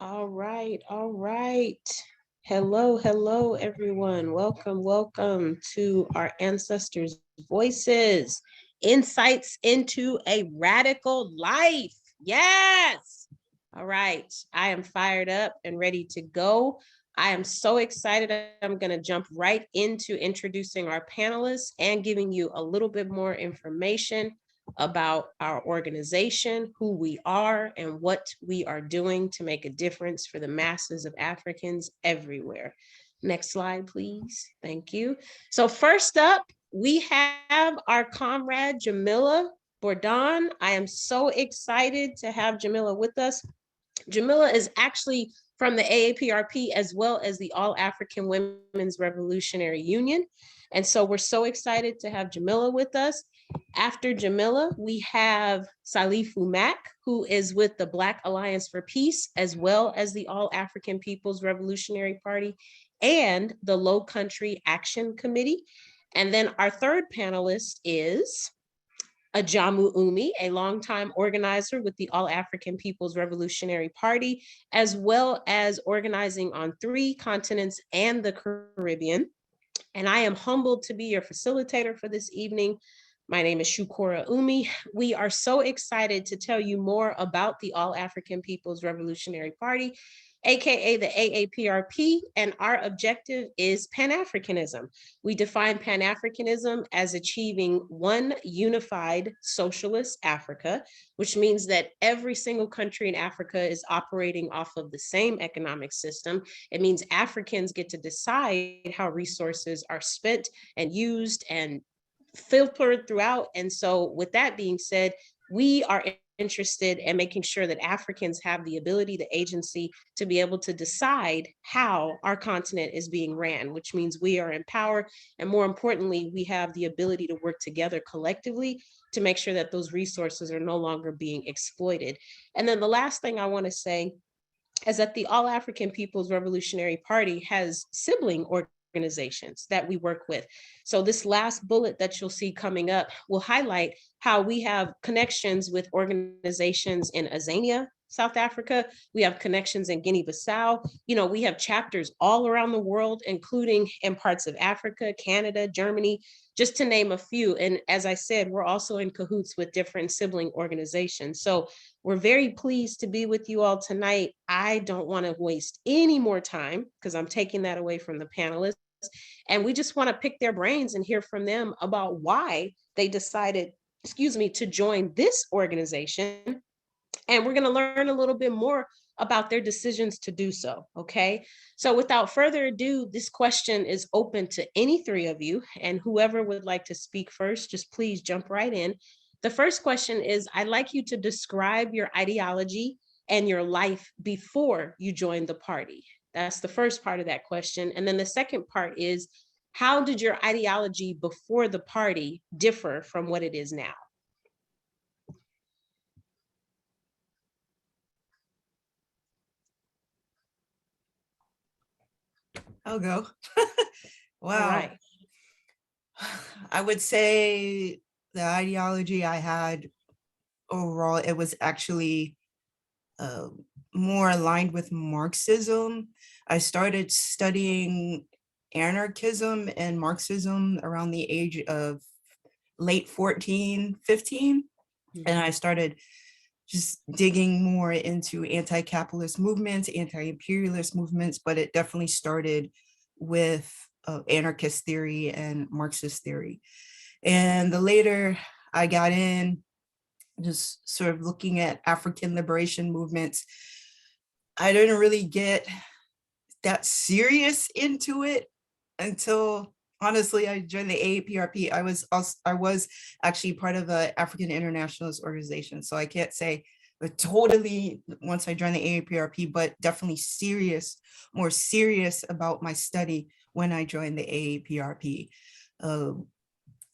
All right, all right. Hello, hello, everyone. Welcome, welcome to our ancestors' voices, insights into a radical life. Yes. All right. I am fired up and ready to go. I am so excited. I'm going to jump right into introducing our panelists and giving you a little bit more information about our organization, who we are, and what we are doing to make a difference for the masses of Africans everywhere. Next slide, please. Thank you. So first up, we have our comrade Jamila Bordon. I am so excited to have Jamila with us. Jamila is actually from the AAPRP as well as the All African Women's Revolutionary Union. And so we're so excited to have Jamila with us. After Jamila, we have Salifu Mack, who is with the Black Alliance for Peace, as well as the All African People's Revolutionary Party and the Low Country Action Committee. And then our third panelist is AHjamu Umi, a longtime organizer with the All African People's Revolutionary Party, as well as organizing on 3 continents and the Caribbean. And I am humbled to be your facilitator for this evening. My name is Shukura Umi. We are so excited to tell you more about the All African People's Revolutionary Party, aka the AAPRP, and our objective is Pan-Africanism. We define Pan-Africanism as achieving one unified socialist Africa, which means that every single country in Africa is operating off of the same economic system. It means Africans get to decide how resources are spent and used and filtered throughout. And so with that being said, we are interested in making sure that Africans have the ability, the agency to be able to decide how our continent is being ran, which means we are in power. And more importantly, we have the ability to work together collectively to make sure that those resources are no longer being exploited. And then the last thing I want to say is that the All African People's Revolutionary Party has sibling organizations that we work with. So this last bullet that you'll see coming up will highlight how we have connections with organizations in Azania, South Africa. We have connections in Guinea-Bissau. We have chapters all around the world, including in parts of Africa, Canada, Germany, just to name a few. And as I said, we're also in cahoots with different sibling organizations. So we're very pleased to be with you all tonight. I don't want to waste any more time because I'm taking that away from the panelists. And we just want to pick their brains and hear from them about why they decided, to join this organization. And we're going to learn a little bit more about their decisions to do so. Okay. So without further ado, this question is open to any 3 of you, and whoever would like to speak first, just please jump right in. The first question is, I'd like you to describe your ideology and your life before you joined the party. That's the first part of that question. And then the second part is, how did your ideology before the party differ from what it is now? I'll go. All Wow. right. I would say the ideology I had overall, it was actually uh, more aligned with Marxism. I started studying anarchism and Marxism around the age of late 14, 15. And I started just digging more into anti-capitalist movements, anti-imperialist movements, but it definitely started with anarchist theory and Marxist theory. And the later I got in, just sort of looking at African liberation movements, I didn't really get that serious into it until honestly I joined the AAPRP. I was actually part of the African Internationalist Organization, so I can't say totally once I joined the AAPRP, but definitely more serious about my study when I joined the AAPRP.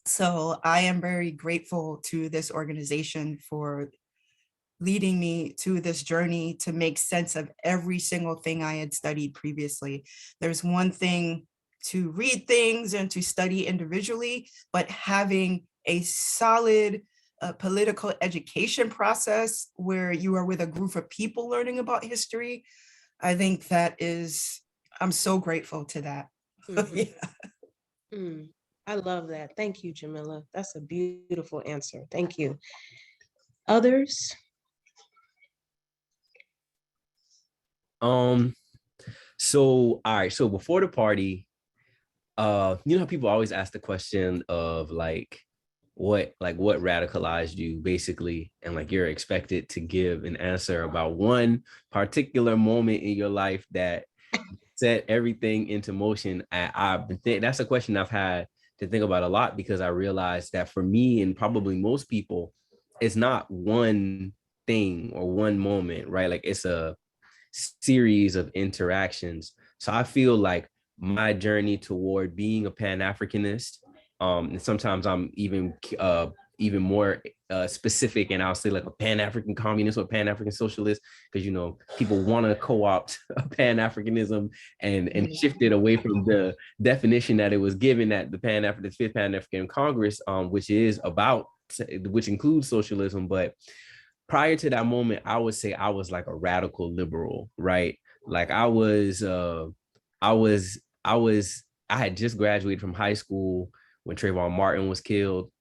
So I am very grateful to this organization for leading me to this journey to make sense of every single thing I had studied previously. There's one thing to read things and to study individually, but having a solid political education process where you are with a group of people learning about history, I think I'm so grateful to that. Mhm. Yeah. I love that. Thank you, Jamila. That's a beautiful answer. Thank you. Others? So all right, so before the party, you know how people always ask the question of what radicalized you basically, and like you're expected to give an answer about one particular moment in your life that set everything into motion. That's a question I've had to think about a lot, because I realized that for me and probably most people, it's not one thing or one moment, right? Like it's a series of interactions. So I feel like my journey toward being a Pan-Africanist, and sometimes I'm even more specific, and I'll say like a Pan-African communist or Pan-African socialist, because you know people want to co-opt Pan-Africanism and shift it away from the definition that it was given at the Fifth Pan-African Congress, which includes socialism. But prior to that moment, I would say I was like a radical liberal, right? Like I had just graduated from high school when Trayvon Martin was killed.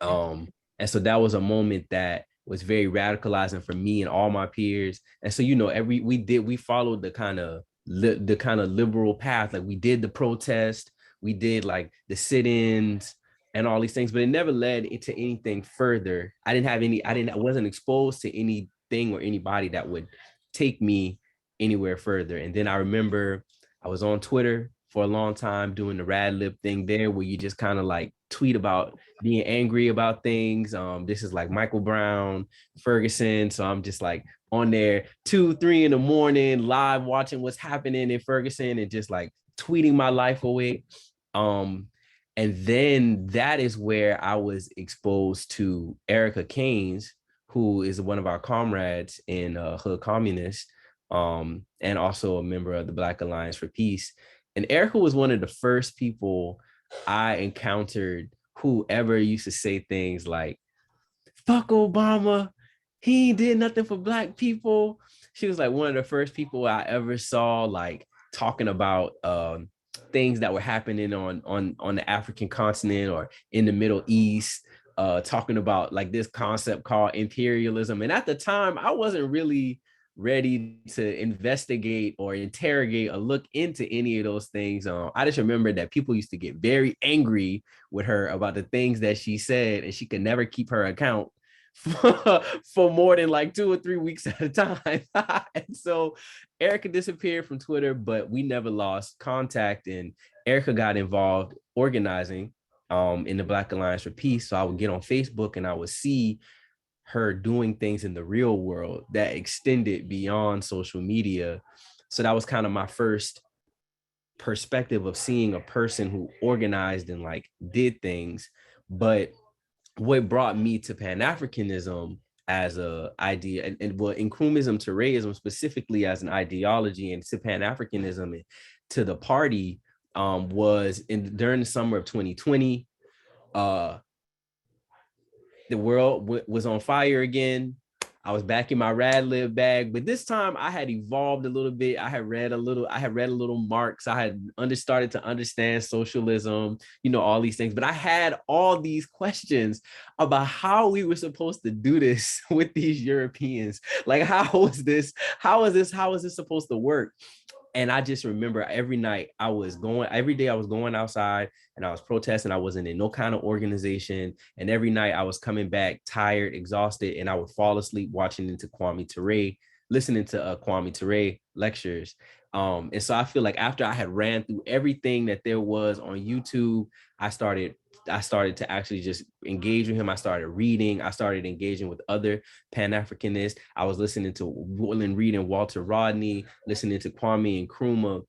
And so that was a moment that was very radicalizing for me and all my peers. And so, you know, we followed the kind of liberal path. Like we did the protest, we did like the sit-ins and all these things, but it never led into anything further. I wasn't exposed to anything or anybody that would take me anywhere further. And then I remember I was on Twitter for a long time doing the rad lib thing there, where you just kind of like tweet about being angry about things. This is like Michael Brown, Ferguson. So I'm just like on there 2-3 in the morning, live watching what's happening in Ferguson and just like tweeting my life away. And then that is where I was exposed to Erica Keynes, who is one of our comrades in Hood Communist, and also a member of the Black Alliance for Peace. And Erica was one of the first people I encountered who ever used to say things like, fuck Obama, he did nothing for Black people. She was like one of the first people I ever saw like talking about things that were happening on the African continent or in the Middle East, talking about like this concept called imperialism. And at the time, I wasn't really ready to investigate or interrogate or look into any of those things. I just remember that people used to get very angry with her about the things that she said, and she could never keep her account for more than like 2 or 3 weeks at a time. And so Erica disappeared from Twitter, but we never lost contact. And Erica got involved organizing in the Black Alliance for Peace. So I would get on Facebook and I would see her doing things in the real world that extended beyond social media. So that was kind of my first perspective of seeing a person who organized and like did things. But what brought me to Pan-Africanism as a idea, and well, Nkrumahism to Rayism specifically as an ideology, and to Pan-Africanism and to the party, was during the summer of 2020. The world was on fire again. I was back in my rad lib bag, but this time I had evolved a little bit. I had read a little Marx. I had started to understand socialism, you know, all these things. But I had all these questions about how we were supposed to do this with these Europeans. Like, how is this supposed to work? And I just remember every day I was going outside and I was protesting. I wasn't in no kind of organization. And every night I was coming back tired, exhausted, and I would fall asleep listening to Kwame Ture lectures. And so I feel like after I had ran through everything that there was on YouTube, I started to actually just engage with him. I started reading. I started engaging with other Pan-Africanists. I was listening to reading Walter Rodney, listening to Kwame Nkrumah.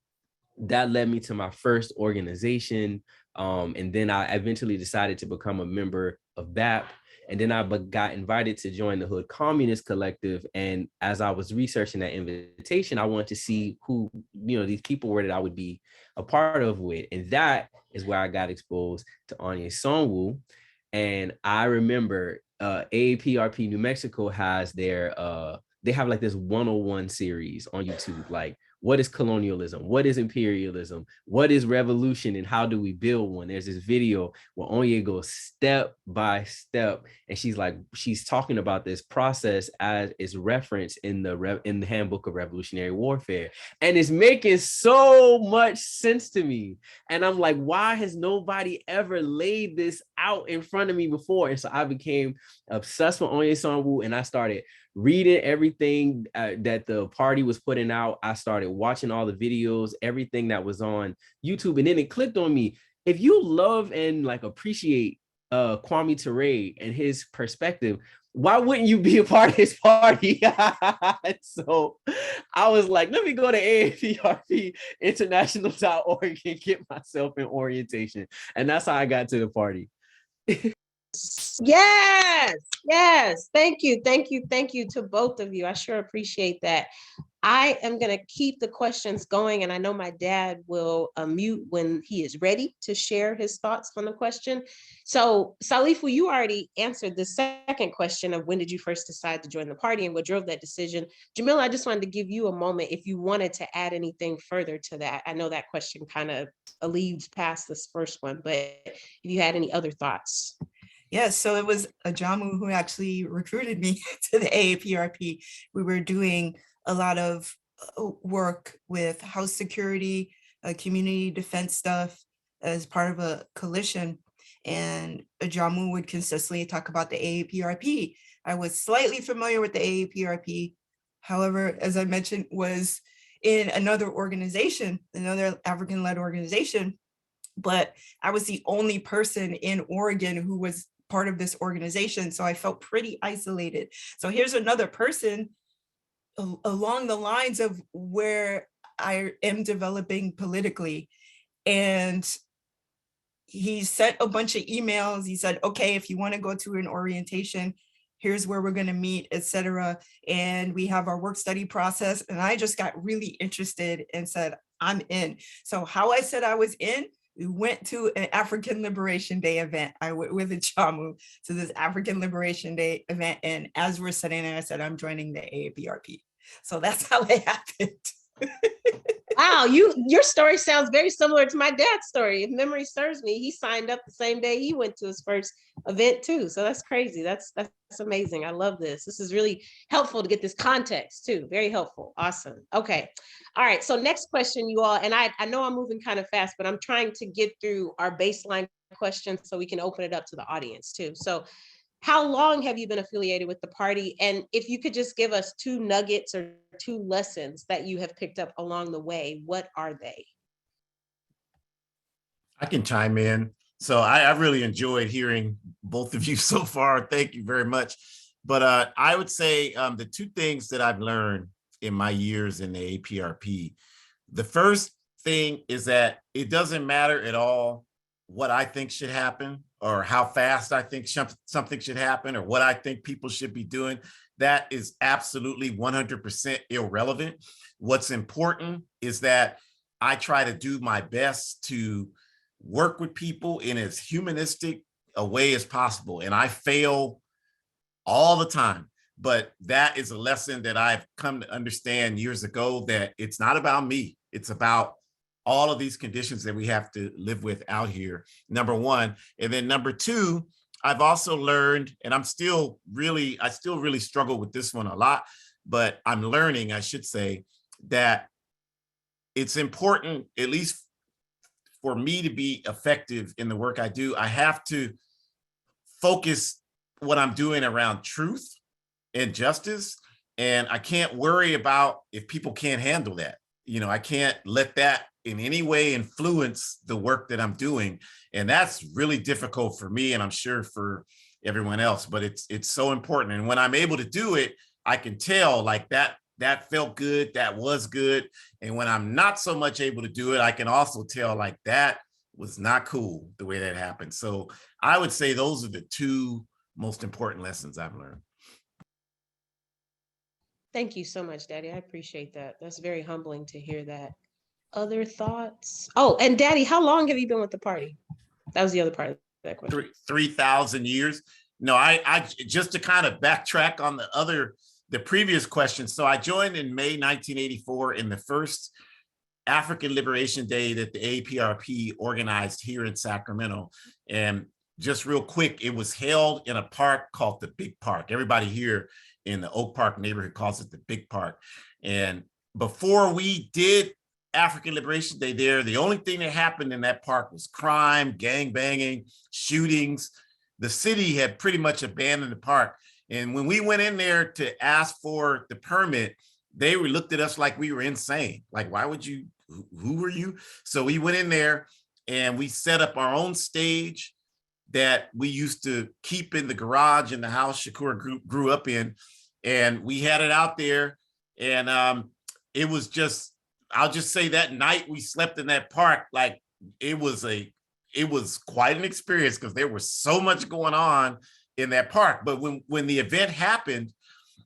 That led me to my first organization. And then I eventually decided to become a member of BAP. And then I got invited to join the Hood Communist Collective. And as I was researching that invitation, I wanted to see who, you know, these people were that I would be a part of with. And that is where I got exposed to Ancestor. And I remember AAPRP New Mexico has their they have like this 101 series on YouTube, like what is colonialism? What is imperialism? What is revolution? And how do we build one? There's this video where Onyeka goes step by step. And she's talking about this process as is referenced in the handbook of revolutionary warfare. And it's making so much sense to me. And I'm like, why has nobody ever laid this out in front of me before? And so I became obsessed with Onyeka, and I started reading everything that the party was putting out. I started watching all the videos, everything that was on YouTube, and then it clicked on me. If you love and like appreciate Kwame Ture and his perspective, why wouldn't you be a part of his party? So I was like, let me go to AAPRP international.org and get myself in orientation. And that's how I got to the party. Yes. Thank you to both of you. I sure appreciate that. I am going to keep the questions going, and I know my dad will mute when he is ready to share his thoughts on the question. So Salifu, you already answered the second question of when did you first decide to join the party and what drove that decision. Jamila, I just wanted to give you a moment if you wanted to add anything further to that. I know that question kind of leads past this first one, but if you had any other thoughts. Yes, so it was AHjamu who actually recruited me to the AAPRP. We were doing a lot of work with house security, community defense stuff as part of a coalition. And AHjamu would consistently talk about the AAPRP. I was slightly familiar with the AAPRP. However, as I mentioned, was in another organization, another African-led organization, but I was the only person in Oregon who was part of this organization. So I felt pretty isolated. So here's another person along the lines of where I am developing politically. And he sent a bunch of emails. He said, okay, if you want to go to an orientation, here's where we're going to meet, etc. And we have our work study process. And I just got really interested and said, I'm in. So how I said I was in, we went to an African Liberation Day event. I went with AHjamu to this African Liberation Day event. And as we're sitting there, I said, I'm joining the AAPRP. So that's how it happened. Wow, your story sounds very similar to my dad's story. If memory serves me, he signed up the same day he went to his first event too. So that's crazy. That's amazing. I love this. This is really helpful to get this context too. Very helpful. Awesome. Okay. All right. So next question, you all, and I know I'm moving kind of fast, but I'm trying to get through our baseline questions so we can open it up to the audience too. So how long have you been affiliated with the party? And if you could just give us 2 nuggets or 2 lessons that you have picked up along the way, what are they? I can chime in. So I really enjoyed hearing both of you so far. Thank you very much. But I would say the 2 things that I've learned in my years in the APRP. The first thing is that it doesn't matter at all what I think should happen or how fast I think something should happen or what I think people should be doing. That is absolutely 100% irrelevant. What's important is that I try to do my best to work with people in as humanistic a way as possible. And I fail all the time. But that is a lesson that I've come to understand years ago, that it's not about me. It's about all of these conditions that we have to live with out here, number one. And then number 2, I've also learned, and I still really struggle with this one a lot, but I'm learning, I should say, that it's important, at least for me to be effective in the work I do, I have to focus what I'm doing around truth and justice. And I can't worry about if people can't handle that. You know, I can't let that in any way influence the work that I'm doing. And that's really difficult for me, and I'm sure for everyone else, but it's so important. And when I'm able to do it, I can tell like that felt good, that was good. And when I'm not so much able to do it, I can also tell like that was not cool the way that happened. So I would say those are the 2 most important lessons I've learned. Thank you so much, Daddy. I appreciate that. That's very humbling to hear that. Other thoughts? Oh, and Daddy, how long have you been with the party? That was the other part of that question. 3,000 years. No, I just to kind of backtrack on the the previous question. So I joined in May 1984 in the first African Liberation Day that the APRP organized here in Sacramento. And just real quick, it was held in a park called the Big Park. Everybody here in the Oak Park neighborhood calls it the Big Park. And before we did African Liberation Day there, the only thing that happened in that park was crime, gang banging, shootings. The city had pretty much abandoned the park. And when we went in there to ask for the permit, they looked at us like we were insane. Like, why would you, who are you? So we went in there and we set up our own stage that we used to keep in the garage in the house Shukura grew up in. And we had it out there. And it was just, I'll just say that night we slept in that park, like it was quite an experience because there was so much going on in that park. But when the event happened,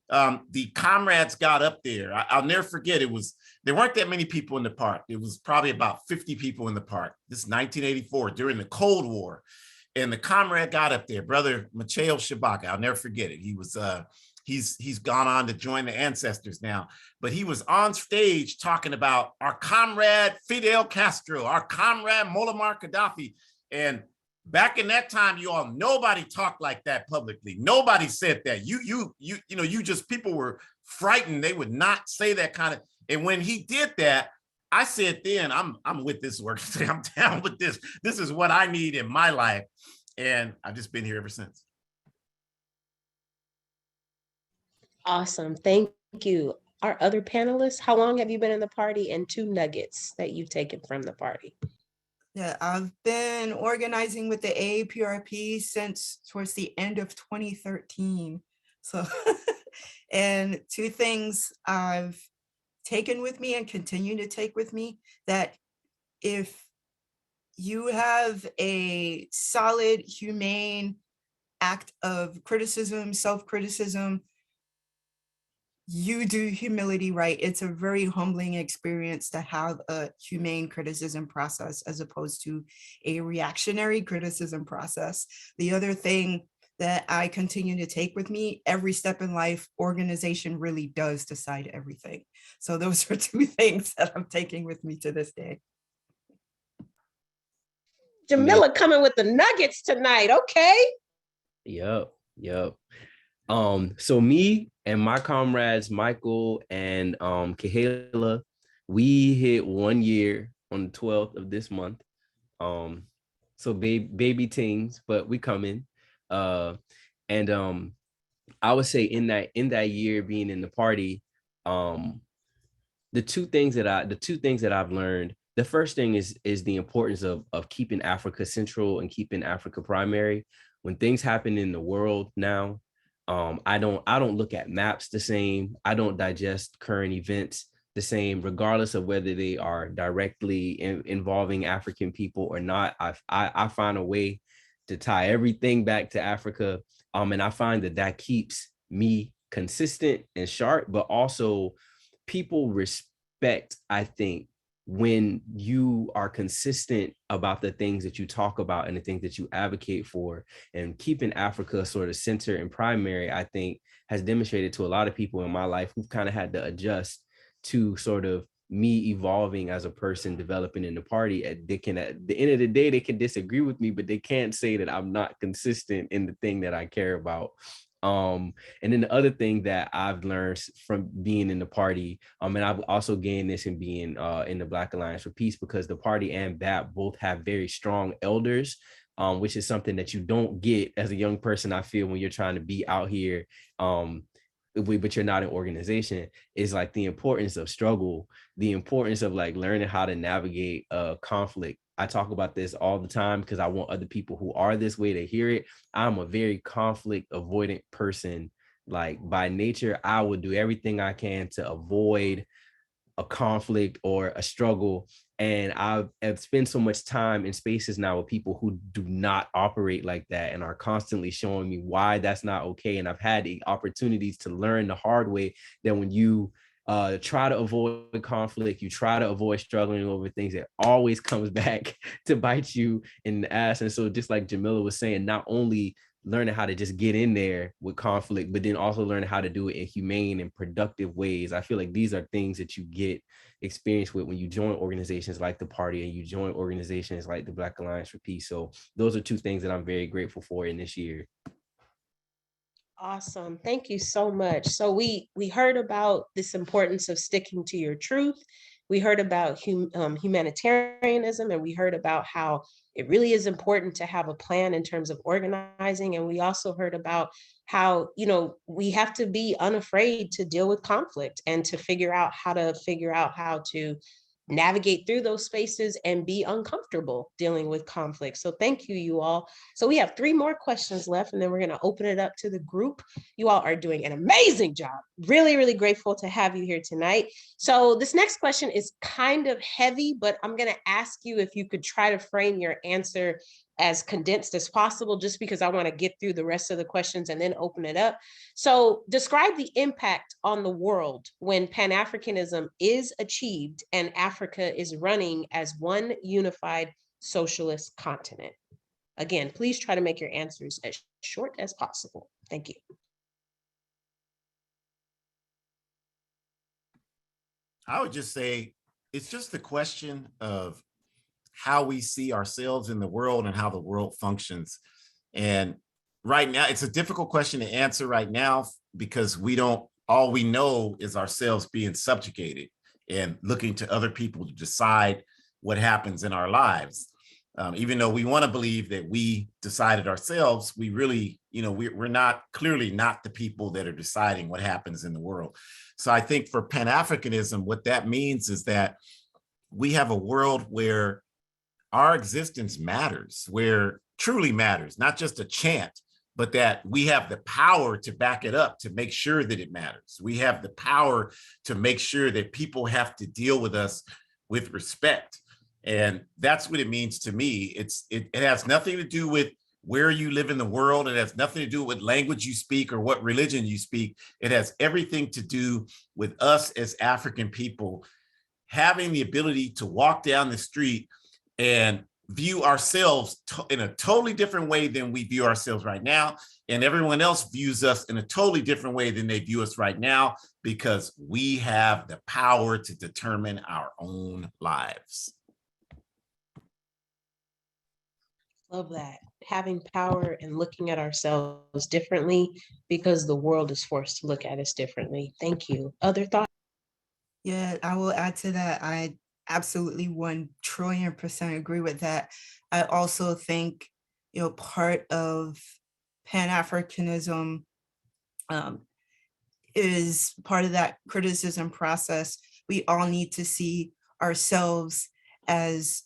the comrades got up there. I'll never forget, there weren't that many people in the park. It was probably about 50 people in the park. This is 1984 during the Cold War. And the comrade got up there, Brother Macheo Shabaka. I'll never forget it. He was, he's gone on to join the Ancestors now, but he was on stage talking about our comrade Fidel Castro, our comrade Muammar Gaddafi. And back in that time, you all, nobody talked like that publicly. Nobody said that. You just, people were frightened. They would not say that kind of, and when he did that, I said then, I'm with this work. I'm down with this. This is what I need in my life. And I've just been here ever since. Awesome. Thank you. Our other panelists, how long have you been in the party, and 2 nuggets that you've taken from the party? Yeah, I've been organizing with the AAPRP since towards the end of 2013. So, and 2 things I've taken with me and continue to take with me, that if you have a solid, humane act of criticism, self-criticism, you do humility right. It's a very humbling experience to have a humane criticism process as opposed to a reactionary criticism process. The other thing that I continue to take with me, every step in life, organization really does decide everything. So those are 2 things that I'm taking with me to this day. Jamila coming with the nuggets tonight. Okay. Yep. So me and my comrades, Michael and Kahela, we hit 1 year on the 12th of this month. So baby teens, but we coming. And I would say in that year being in the party, the two things that I've learned, the first thing is the importance of keeping Africa central and keeping Africa primary. When things happen in the world now, I don't look at maps the same. I don't digest current events the same, regardless of whether they are directly involving African people or not. I find a way to tie everything back to Africa. And I find that keeps me consistent and sharp, but also people respect, I think, when you are consistent about the things that you talk about and the things that you advocate for. And keeping Africa sort of center and primary, I think, has demonstrated to a lot of people in my life who've kind of had to adjust to sort of me evolving as a person, developing in the party. At the end of the day, they can disagree with me, but they can't say that I'm not consistent in the thing that I care about. And then the other thing that I've learned from being in the party, and I've also gained this in being in the Black Alliance for Peace, because the party and BAP both have very strong elders, which is something that you don't get as a young person, I feel, when you're trying to be out here, but you're not an organization, is like the importance of struggle, the importance of like learning how to navigate conflict. I talk about this all the time because I want other people who are this way to hear it. I'm a very conflict avoidant person. Like by nature, I would do everything I can to avoid a conflict or a struggle. And I've spent so much time in spaces now with people who do not operate like that and are constantly showing me why that's not okay. And I've had the opportunities to learn the hard way that when you try to avoid conflict, you try to avoid struggling over things, that always comes back to bite you in the ass. And so just like Jamila was saying, not only learning how to just get in there with conflict, but then also learning how to do it in humane and productive ways. I feel like these are things that you get experience with when you join organizations like the party and you join organizations like the Black Alliance for Peace. So those are two things that I'm very grateful for in this year. Awesome. Thank you so much. So we heard about this importance of sticking to your truth. We heard about humanitarianism, and we heard about how it really is important to have a plan in terms of organizing. And we also heard about how, we have to be unafraid to deal with conflict and to figure out how to navigate through those spaces and be uncomfortable dealing with conflict. So thank you, you all. So we have 3 more questions left, and then we're going to open it up to the group. You all are doing an amazing job. Really, really grateful to have you here tonight. So this next question is kind of heavy, but I'm going to ask you if you could try to frame your answer as condensed as possible, just because I want to get through the rest of the questions and then open it up. So describe the impact on the world when Pan-Africanism is achieved and Africa is running as one unified socialist continent. Again, please try to make your answers as short as possible. Thank you. I would just say it's just a question of how we see ourselves in the world and how the world functions. And right now, it's a difficult question to answer right now because all we know is ourselves being subjugated and looking to other people to decide what happens in our lives. Even though we want to believe that we decided ourselves, we really, we're clearly not the people that are deciding what happens in the world. So I think for Pan-Africanism, what that means is that we have a world where our existence matters, where truly matters, not just a chant, but that we have the power to back it up, to make sure that it matters. We have the power to make sure that people have to deal with us with respect. And that's what it means to me. It has nothing to do with where you live in the world. It has nothing to do with language you speak or what religion you speak. It has everything to do with us as African people having the ability to walk down the street and view ourselves in a totally different way than we view ourselves right now. And everyone else views us in a totally different way than they view us right now, because we have the power to determine our own lives. Love that. Having power and looking at ourselves differently because the world is forced to look at us differently. Thank you. Other thoughts? Yeah, I will add to that. I absolutely 1,000,000,000% agree with that. I also think, part of Pan-Africanism is part of that criticism process. We all need to see ourselves as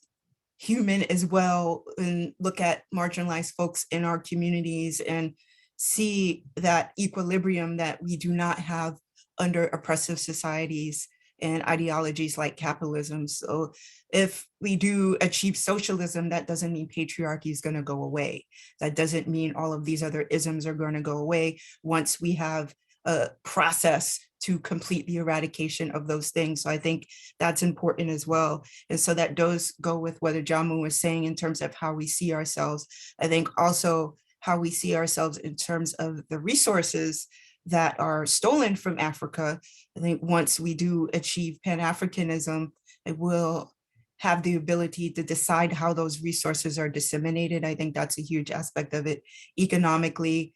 human as well and look at marginalized folks in our communities and see that equilibrium that we do not have under oppressive societies and ideologies like capitalism. So if we do achieve socialism, that doesn't mean patriarchy is going to go away. That doesn't mean all of these other isms are going to go away once we have a process to complete the eradication of those things. So I think that's important as well. And so that does go with what AHjamu was saying in terms of how we see ourselves. I think also how we see ourselves in terms of the resources that are stolen from Africa. I think once we do achieve Pan-Africanism, it will have the ability to decide how those resources are disseminated. I think that's a huge aspect of it economically,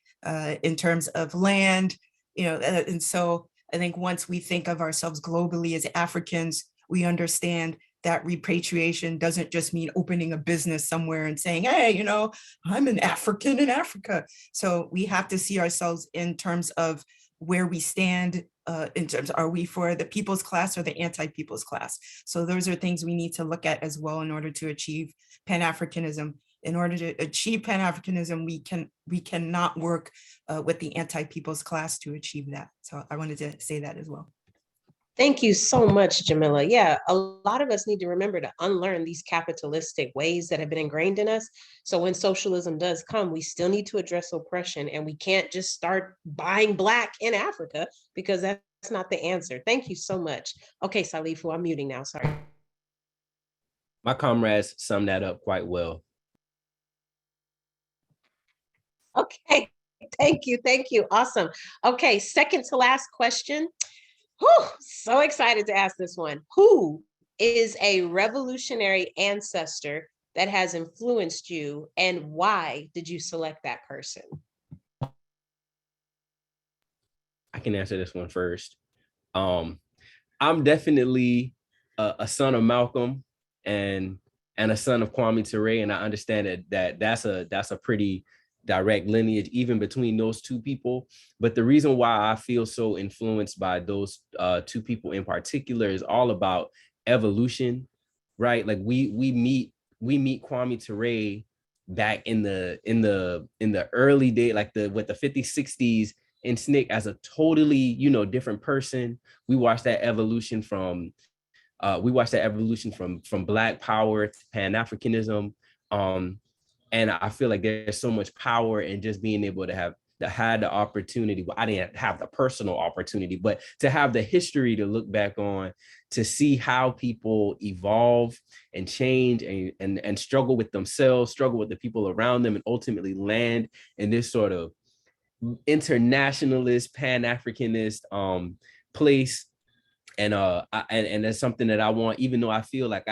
in terms of land, and so I think once we think of ourselves globally as Africans, we understand that repatriation doesn't just mean opening a business somewhere and saying, hey, I'm an African in Africa. So we have to see ourselves in terms of where we stand, in terms, are we for the people's class or the anti-people's class? So those are things we need to look at as well in order to achieve Pan-Africanism. In order to achieve Pan-Africanism, we cannot work with the anti-people's class to achieve that. So I wanted to say that as well. Thank you so much, Jamila. Yeah, a lot of us need to remember to unlearn these capitalistic ways that have been ingrained in us. So when socialism does come, we still need to address oppression, and we can't just start buying Black in Africa, because that's not the answer. Thank you so much. Okay, Salifu, I'm muting now, sorry. My comrades summed that up quite well. Okay, thank you, awesome. Okay, second to last question. Whew, so excited to ask this one. Who is a revolutionary ancestor that has influenced you, and why did you select that person? I can answer this one first. I'm definitely a son of Malcolm and a son of Kwame Ture, and I understand that's a pretty direct lineage even between those two people. But the reason why I feel so influenced by those two people in particular is all about evolution, right? Like we meet Kwame Ture back in the early day, like the 50s, 60s in SNCC as a totally, different person. We watched that evolution from Black power to Pan-Africanism. And I feel like there's so much power in just being able to have had the opportunity. Well, I didn't have the personal opportunity, but to have the history to look back on, to see how people evolve and change and struggle with themselves, struggle with the people around them, and ultimately land in this sort of internationalist, Pan-Africanist place. And that's something that I want, even though I feel like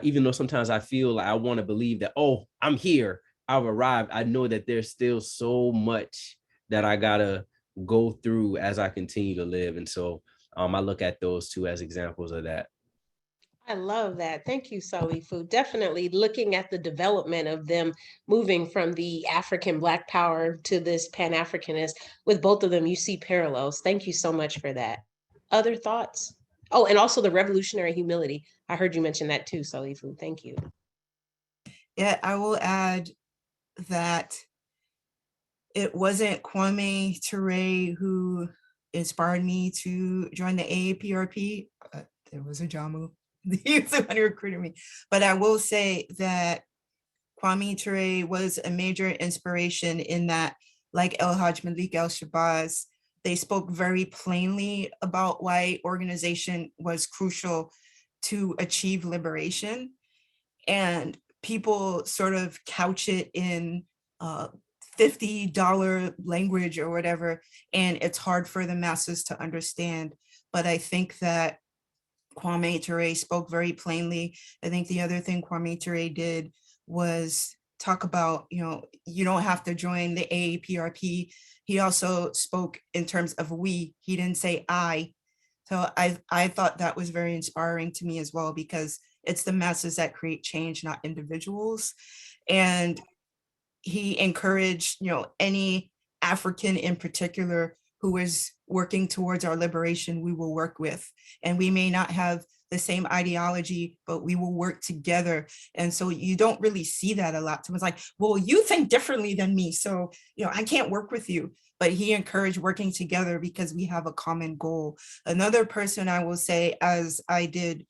even though sometimes I feel like I want to believe that, oh, I'm here, I've arrived, I know that there's still so much that I gotta go through as I continue to live. And so I look at those two as examples of that. I love that. Thank you, Salifu. Definitely looking at the development of them moving from the African Black power to this Pan-Africanist. With both of them, you see parallels. Thank you so much for that. Other thoughts? Oh, and also the revolutionary humility. I heard you mention that too, Salifu. Thank you. Yeah, I will add that it wasn't Kwame Ture who inspired me to join the AAPRP. It was AHjamu. He was the one who recruited me. But I will say that Kwame Ture was a major inspiration in that, like El-Hajj Malik El-Shabazz, they spoke very plainly about why organization was crucial to achieve liberation. And people sort of couch it in $50 language or whatever, and it's hard for the masses to understand. But I think that Kwame Ture spoke very plainly. I think the other thing Kwame Ture did was talk about, you don't have to join the AAPRP. He also spoke in terms of we. He didn't say I. So I thought that was very inspiring to me as well, because it's the masses that create change, not individuals. And he encouraged, any African in particular who is working towards our liberation, we will work with. And we may not have the same ideology, but we will work together. And so you don't really see that a lot. Someone's like, well, you think differently than me, so I can't work with you. But he encouraged working together because we have a common goal. Another person I will say, as I did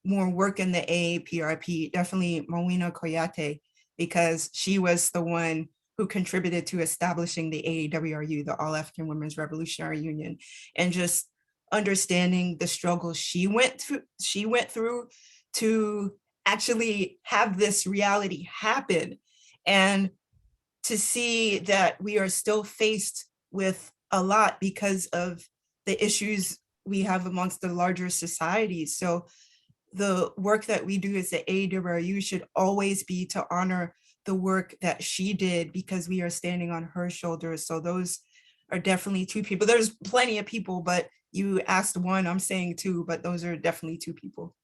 more work in the AAPRP, definitely Mawina Koyate, because she was the one who contributed to establishing the A-AWRU, the All African Women's Revolutionary Union, and just understanding the struggle she went through to actually have this reality happen, and to see that we are still faced with a lot because of the issues we have amongst the larger societies. So the work that we do as the A-AWRU should always be to honor the work that she did, because we are standing on her shoulders. So those are definitely two people. There's plenty of people, but you asked one, I'm saying two, but those are definitely two people.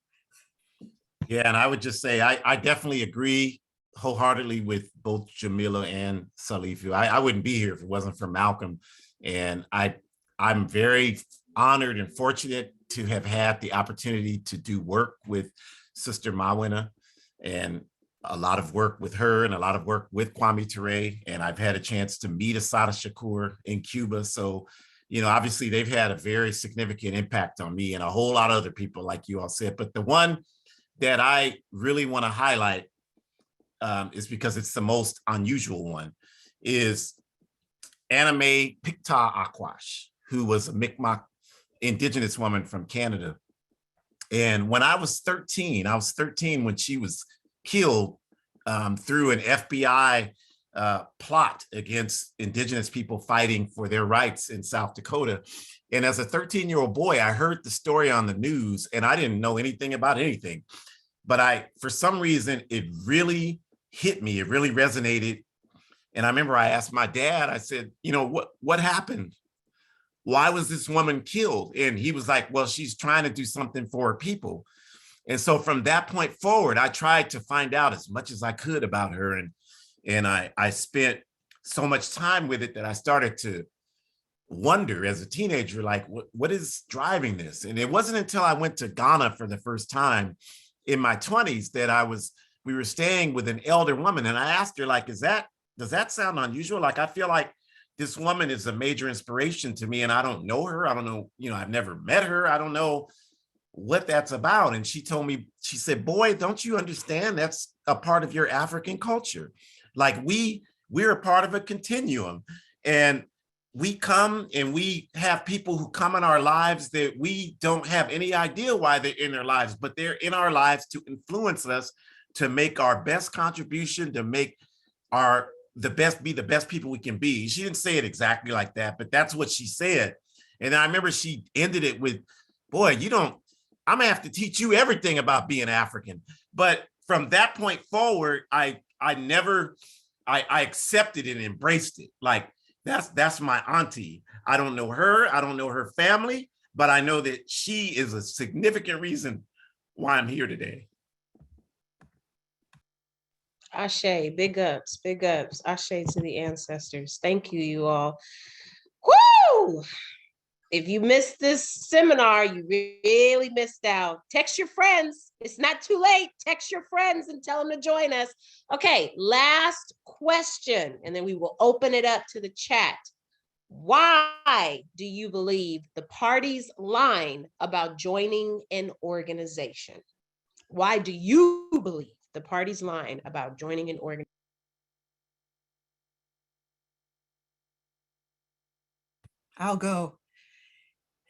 Yeah, and I would just say I definitely agree wholeheartedly with both Jamila and Salifu. I wouldn't be here if it wasn't for Malcolm. And I'm very honored and fortunate to have had the opportunity to do work with Sister Mawina, and a lot of work with her and a lot of work with Kwame Ture. And I've had a chance to meet Assata Shakur in Cuba. So, obviously they've had a very significant impact on me and a whole lot of other people, like you all said. But the one that I really want to highlight is because it's the most unusual one, is Anime Picta Akwash, who was a Mi'kmaq Indigenous woman from Canada. And when I was 13 when she was killed through an FBI plot against indigenous people fighting for their rights in South Dakota. And as a 13-year-old boy, I heard the story on the news and I didn't know anything about anything. But for some reason, it really hit me. It really resonated. And I remember I asked my dad, I said, you know, what happened? Why was this woman killed? And he was like, well, she's trying to do something for her people. And so from that point forward, I tried to find out as much as I could about her. And I spent so much time with it that I started to wonder as a teenager, like, what is driving this? And it wasn't until I went to Ghana for the first time in my 20s that we were staying with an elder woman. And I asked her, like, does that sound unusual? Like, I feel like this woman is a major inspiration to me and I don't know her. I don't know, I've never met her. I don't know what that's about. And she told me, she said, boy, don't you understand? That's a part of your African culture. Like we're a part of a continuum, and we come and we have people who come in our lives that we don't have any idea why they're in our lives, but they're in our lives to influence us, to make our best contribution, to make the best people we can be. She didn't say it exactly like that, but that's what she said. And I remember she ended it with, boy, I'm gonna have to teach you everything about being African. But from that point forward, I accepted it and embraced it. Like, that's my auntie. I don't know her. I don't know her family, but I know that she is a significant reason why I'm here today. Ashe, big ups, Ashe to the ancestors. Thank you, you all. Woo! If you missed this seminar, you really missed out. Text your friends. It's not too late. Text your friends and tell them to join us. Okay, last question, and then we will open it up to the chat. Why do you believe the party's line about joining an organization? Why do you believe the party's line about joining an organization? I'll go.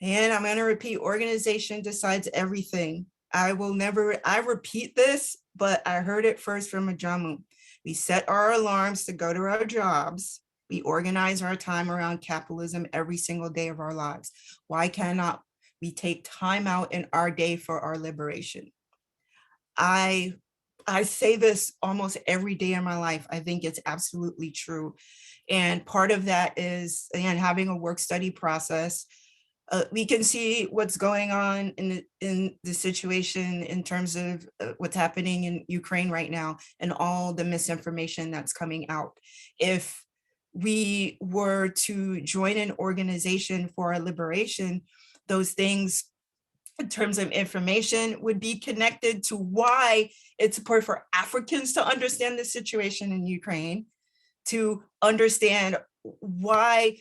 And I'm going to repeat, organization decides everything. I repeat this, but I heard it first from AHjamu. We set our alarms to go to our jobs. We organize our time around capitalism every single day of our lives. Why cannot we take time out in our day for our liberation? I say this almost every day in my life. I think it's absolutely true. And part of that is, again, having a work-study process. We can see what's going on in the situation in terms of what's happening in Ukraine right now and all the misinformation that's coming out. If we were to join an organization for our liberation, those things in terms of information would be connected to why it's important for Africans to understand the situation in Ukraine, to understand why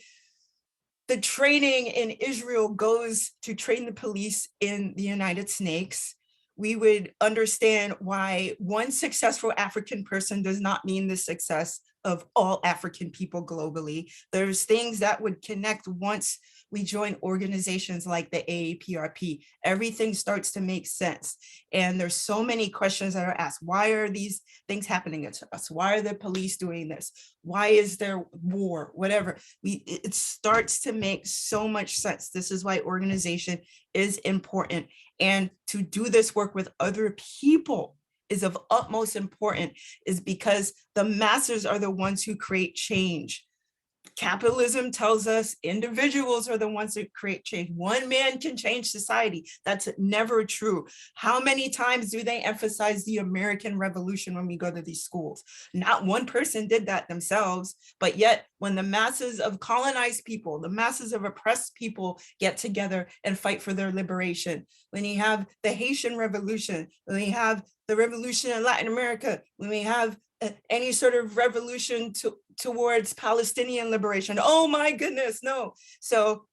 the training in Israel goes to train the police in the United Snakes. We would understand why one successful African person does not mean the success of all African people globally. There's things that would connect once we join organizations like the A-AWRU. Everything starts to make sense. And there's so many questions that are asked. Why are these things happening to us? Why are the police doing this? Why is there war? Whatever. It starts to make so much sense. This is why organization is important. And to do this work with other people is of utmost importance, is because the masses are the ones who create change. Capitalism tells us individuals are the ones that create change. One man can change society. That's never true. How many times do they emphasize the American Revolution when we go to these schools? Not one person did that themselves, but yet when the masses of colonized people, the masses of oppressed people get together and fight for their liberation, when you have the Haitian Revolution, when you have the revolution in Latin America, when we have any sort of revolution towards Palestinian liberation. Oh my goodness, no. So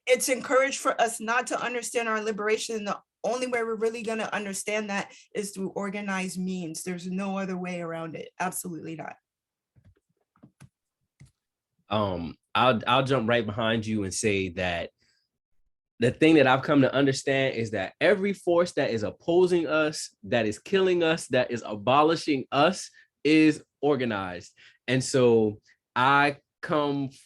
it's encouraged for us not to understand our liberation. The only way we're really going to understand that is through organized means. There's no other way around it. Absolutely not. I'll jump right behind you and say that the thing that I've come to understand is that every force that is opposing us, that is killing us, that is abolishing us, is organized. And so I feel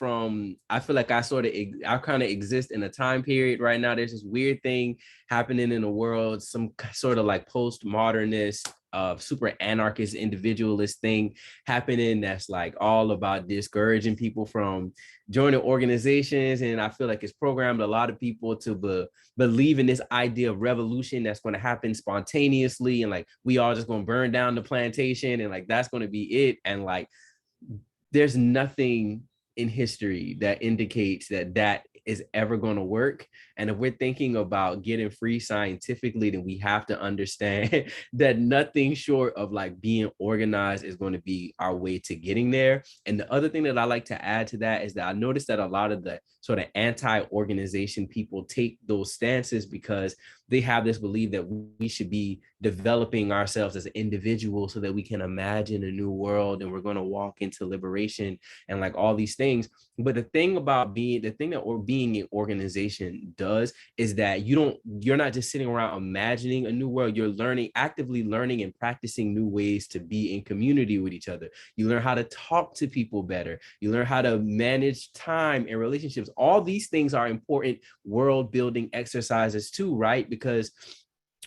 like I kind of exist in a time period right now. There's this weird thing happening in the world, some sort of like postmodernist, super anarchist, individualist thing happening that's like all about discouraging people from joining organizations. And I feel like it's programmed a lot of people to believe in this idea of revolution that's going to happen spontaneously, and like we all just going to burn down the plantation, and like that's going to be it. And like there's nothing in history that indicates that that is ever going to work. And if we're thinking about getting free scientifically, then we have to understand that nothing short of like being organized is going to be our way to getting there. And the other thing that I like to add to that is that I noticed that a lot of the sort of anti-organization people take those stances because they have this belief that we should be developing ourselves as individuals so that we can imagine a new world and we're going to walk into liberation and like all these things. But the thing that being an organization does is that you're not just sitting around imagining a new world. You're actively learning and practicing new ways to be in community with each other. You learn how to talk to people better. You learn how to manage time and relationships. All these things are important world building exercises too, right? Because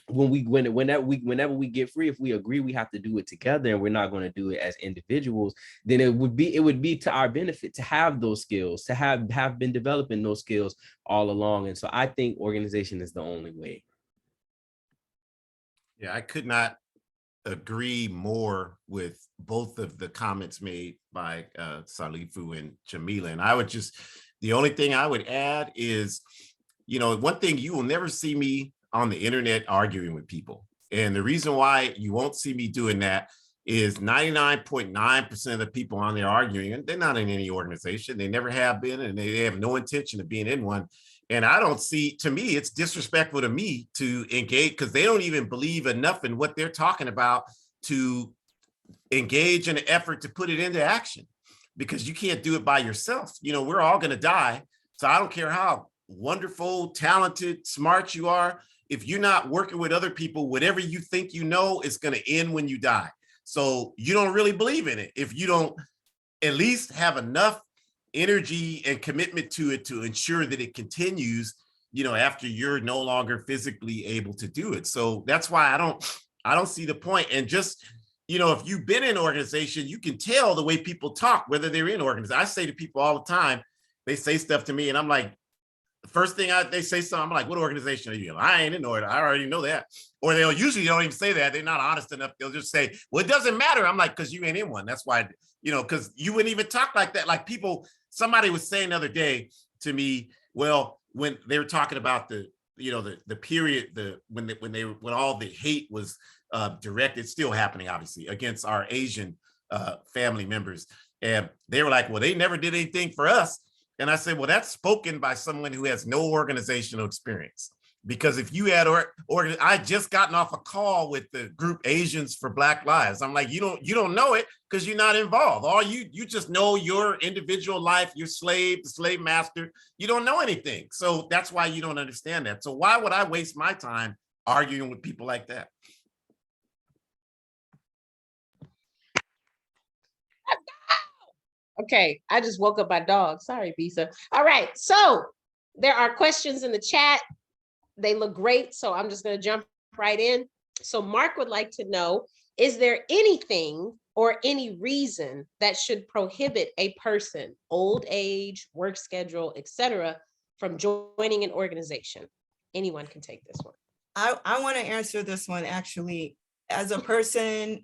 whenever we get free, if we agree we have to do it together and we're not going to do it as individuals, then it would be to our benefit to have those skills, to have been developing those skills all along. And so I think organization is the only way. Yeah, I could not agree more with both of the comments made by Salifu and Jamila. And the only thing I would add is, one thing, you will never see me on the internet arguing with people. And the reason why you won't see me doing that is 99.9% of the people on there arguing, and they're not in any organization. They never have been, and they have no intention of being in one. And I don't see, to me, it's disrespectful to me to engage, because they don't even believe enough in what they're talking about to engage in an effort to put it into action, because you can't do it by yourself. We're all going to die. So I don't care how wonderful, talented, smart you are. If you're not working with other people, whatever you think you know is going to end when you die. So you don't really believe in it if you don't at least have enough energy and commitment to it to ensure that it continues, after you're no longer physically able to do it. So that's why I don't see the point. And just, if you've been in an organization, you can tell the way people talk, whether they're in organization. I say to people all the time, they say stuff to me and I'm like, the first thing they say something, I'm like, what organization are you in? I ain't in order. I already know that. Or they'll usually don't even say that. They're not honest enough. They'll just say, well, it doesn't matter. I'm like, because you ain't in one. That's why, because you wouldn't even talk like that. Like somebody was saying the other day to me, well, when they were talking about the period, when all the hate was directed, still happening, obviously, against our Asian family members. And they were like, well, they never did anything for us. And I said, well, that's spoken by someone who has no organizational experience. Because if you had, I just gotten off a call with the group Asians for Black Lives. I'm like, you don't know it because you're not involved. All you just know your individual life, your slave, the slave master. You don't know anything. So that's why you don't understand that. So why would I waste my time arguing with people like that? Okay, I just woke up my dog. Sorry, Bisa. All right, so there are questions in the chat. They look great, so I'm just going to jump right in. So Mark would like to know, is there anything or any reason that should prohibit a person, old age, work schedule, etc., from joining an organization? Anyone can take this one. I want to answer this one, actually. As a person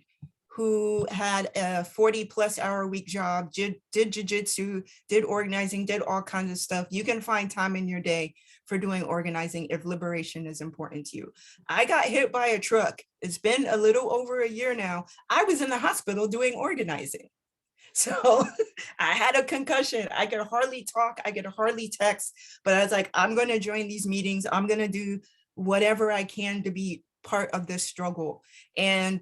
who had a 40+ hour a week job, did jiu-jitsu, did organizing, did all kinds of stuff. You can find time in your day for doing organizing if liberation is important to you. I got hit by a truck. It's been a little over a year now. I was in the hospital doing organizing. So I had a concussion. I could hardly talk. I could hardly text, but I was like, I'm going to join these meetings. I'm going to do whatever I can to be part of this struggle. And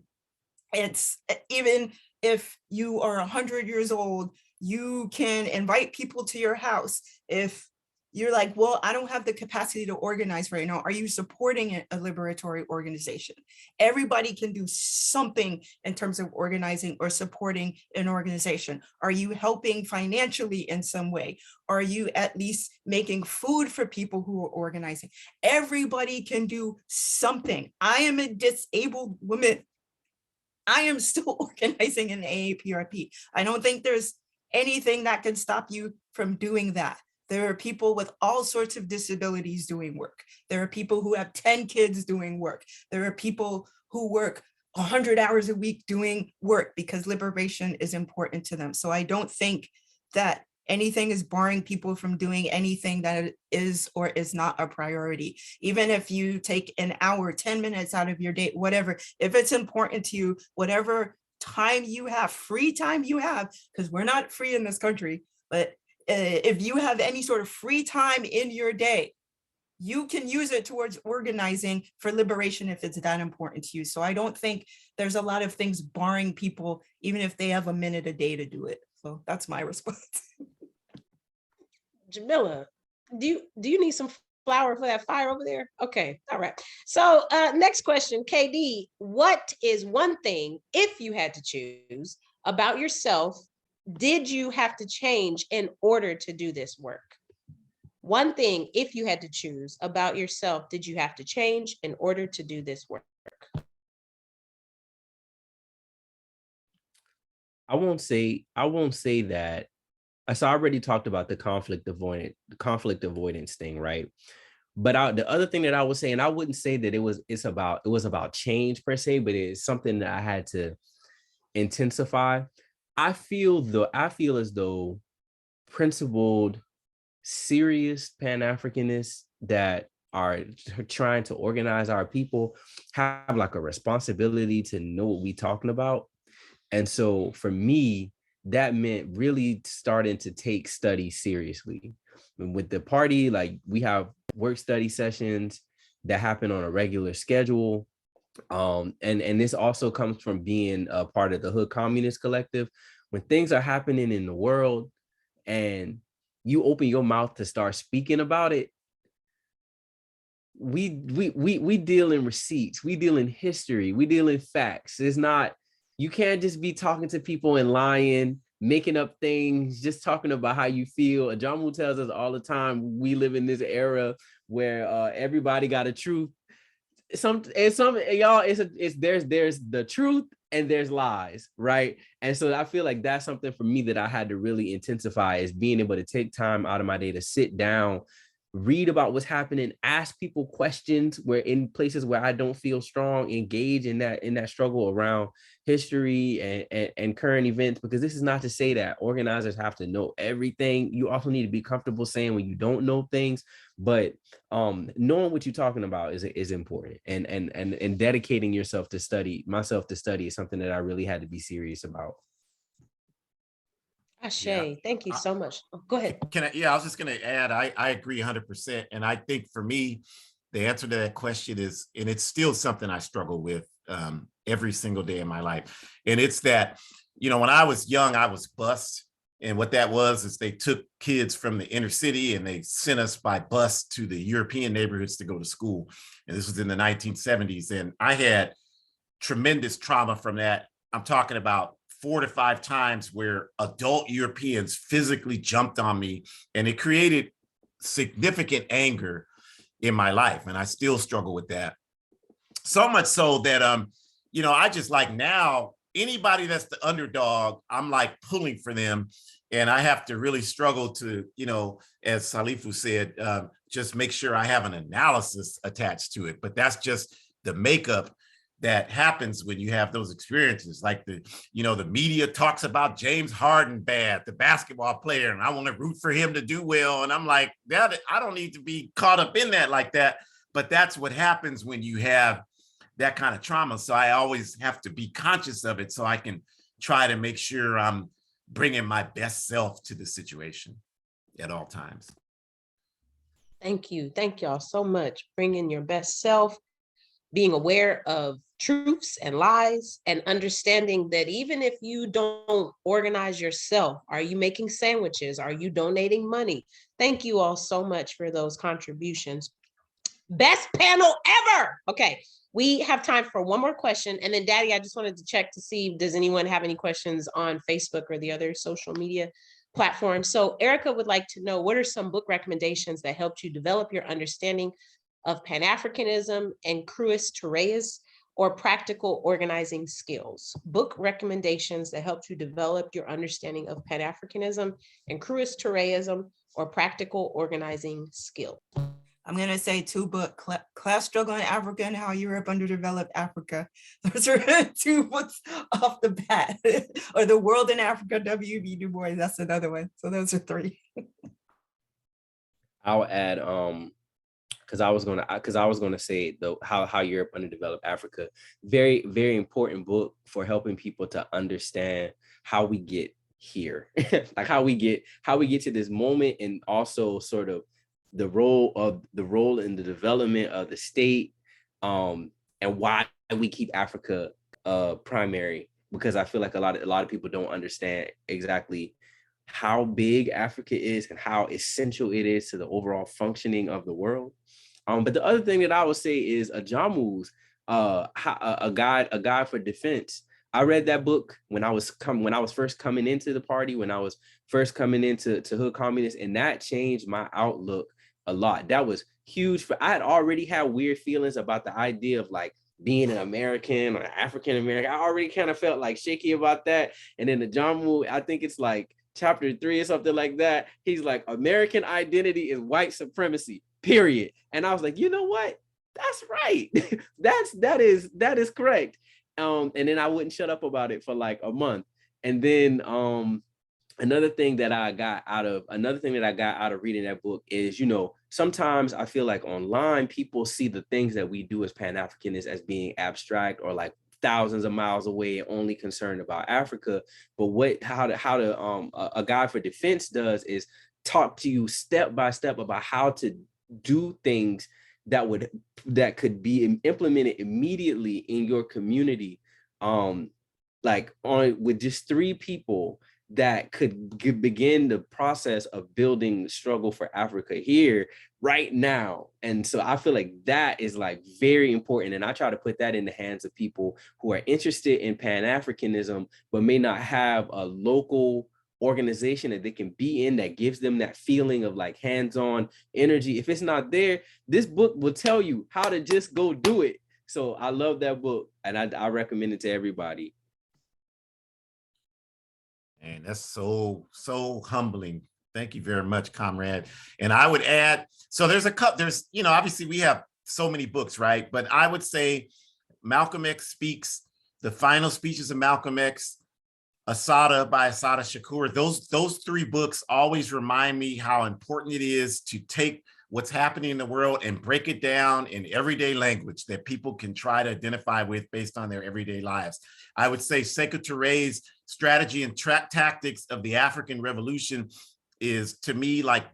it's, even if you are 100 years old, you can invite people to your house. If you're like, well, I don't have the capacity to organize right now. Are you supporting a liberatory organization? Everybody can do something in terms of organizing or supporting an organization. Are you helping financially in some way? Are you at least making food for people who are organizing? Everybody can do something. I am a disabled woman. I am still organizing in AAPRP. I don't think there's anything that can stop you from doing that. There are people with all sorts of disabilities doing work. There are people who have 10 kids doing work. There are people who work 100 hours a week doing work because liberation is important to them. So I don't think that anything is barring people from doing anything that is or is not a priority. Even if you take an hour, 10 minutes out of your day, whatever, if it's important to you, whatever time you have, free time you have, because we're not free in this country, but if you have any sort of free time in your day, you can use it towards organizing for liberation if it's that important to you. So I don't think there's a lot of things barring people, even if they have a minute a day to do it. So that's my response. Jamila, do you need some flour for that fire over there? Okay, all right. So next question, KD, what is one thing, if you had to choose, about yourself did you have to change in order to do this work? One thing, if you had to choose about yourself, did you have to change in order to do this work? I won't say that. So I already talked about the conflict avoidance thing, right? But the other thing that I would say, and I wouldn't say that it was about change per se, but it's something that I had to intensify. I feel as though principled, serious Pan-Africanists that are trying to organize our people have like a responsibility to know what we're talking about. And so for me, that meant really starting to take study seriously. And with the party, like we have work study sessions that happen on a regular schedule. And this also comes from being a part of the Hood Communist Collective. When things are happening in the world and you open your mouth to start speaking about it, we deal in receipts, we deal in history, we deal in facts. It's not, you can't just be talking to people and lying, making up things, just talking about how you feel. AHjamu tells us all the time, we live in this era where everybody got a truth. Some y'all, there's the truth and there's lies, right? And so I feel like that's something for me that I had to really intensify, is being able to take time out of my day to sit down, read about what's happening, ask people questions where in places where I don't feel strong, engage in that struggle around history and current events, because this is not to say that organizers have to know everything. You also need to be comfortable saying when you don't know things, but knowing what you're talking about is important, and dedicating yourself to study is something that I really had to be serious about. Ashe, thank you so much. Oh, go ahead. I was just going to add, I agree 100%. And I think for me, the answer to that question is, and it's still something I struggle with every single day in my life. And it's that, when I was young, I was bused. And what that was is they took kids from the inner city and they sent us by bus to the European neighborhoods to go to school. And this was in the 1970s. And I had tremendous trauma from that. I'm talking about 4 to 5 times where adult Europeans physically jumped on me, and it created significant anger in my life. And I still struggle with that. So much so that, I just like now, anybody that's the underdog, I'm like pulling for them. And I have to really struggle to, as Salifu said, just make sure I have an analysis attached to it. But that's just the makeup that happens when you have those experiences. Like the media talks about James Harden bad, the basketball player, and I want to root for him to do well. And I'm like, I don't need to be caught up in that like that. But that's what happens when you have that kind of trauma. So I always have to be conscious of it so I can try to make sure I'm bringing my best self to the situation at all times. Thank you. Thank y'all so much. Bringing your best self, being aware of truths and lies, and understanding that even if you don't organize yourself, are you making sandwiches? Are you donating money? Thank you all so much for those contributions. Best panel ever. Okay, we have time for one more question. And then Daddy, I just wanted to check to see, does anyone have any questions on Facebook or the other social media platforms? So Erica would like to know, what are some book recommendations that helped you develop your understanding of Pan-Africanism and Cruis Torreya's or practical organizing skills? Book recommendations that helped you develop your understanding of Pan-Africanism and Cruis Torreyaism or practical organizing skill. I'm going to say 2 books, Class Struggle in Africa and How Europe Underdeveloped Africa. Those are 2 books off the bat. Or The World in Africa, W.B. Du Bois, that's another one. So those are 3. I'll add, because I was gonna say how Europe Underdeveloped Africa. Very, very important book for helping people to understand how we get here, like how we get to this moment, and also sort of the role in the development of the state, and why we keep Africa primary, because I feel like a lot of people don't understand exactly how big Africa is and how essential it is to the overall functioning of the world. But the other thing that I would say is AHjamu's a guide for defense. I read that book when I was first coming into the party, when I was first coming into Hood Communist, and that changed my outlook a lot. That was huge. I had already had weird feelings about the idea of like being an American or African American. I already kind of felt like shaky about that. And then AHjamu, I think it's like chapter 3 or something like that. He's like, American identity is white supremacy, period. And I was like, you know what? That's right. that is correct. And then I wouldn't shut up about it for like a month. And then another thing that I got out of reading that book is, you know, sometimes I feel like online people see the things that we do as Pan-Africanists as being abstract or like thousands of miles away and only concerned about Africa. But how a guide for defense does is talk to you step by step about how to do things that could be implemented immediately in your community, with just 3 people that could begin the process of building the struggle for Africa here right now. And so I feel like that is like very important. And I try to put that in the hands of people who are interested in Pan-Africanism, but may not have a local organization that they can be in that gives them that feeling of like hands-on energy. If it's not there, this book will tell you how to just go do it. So I love that book, and I recommend it to everybody. And that's so humbling. Thank you very much, comrade. And I would add, so there's obviously we have so many books, right? But I would say Malcolm X Speaks, the final speeches of Malcolm X, Assata by Assata Shakur. Those 3 books always remind me how important it is to take what's happening in the world and break it down in everyday language that people can try to identify with based on their everyday lives. I would say Sekou Touré's Strategy and Tactics of the African Revolution is, to me, like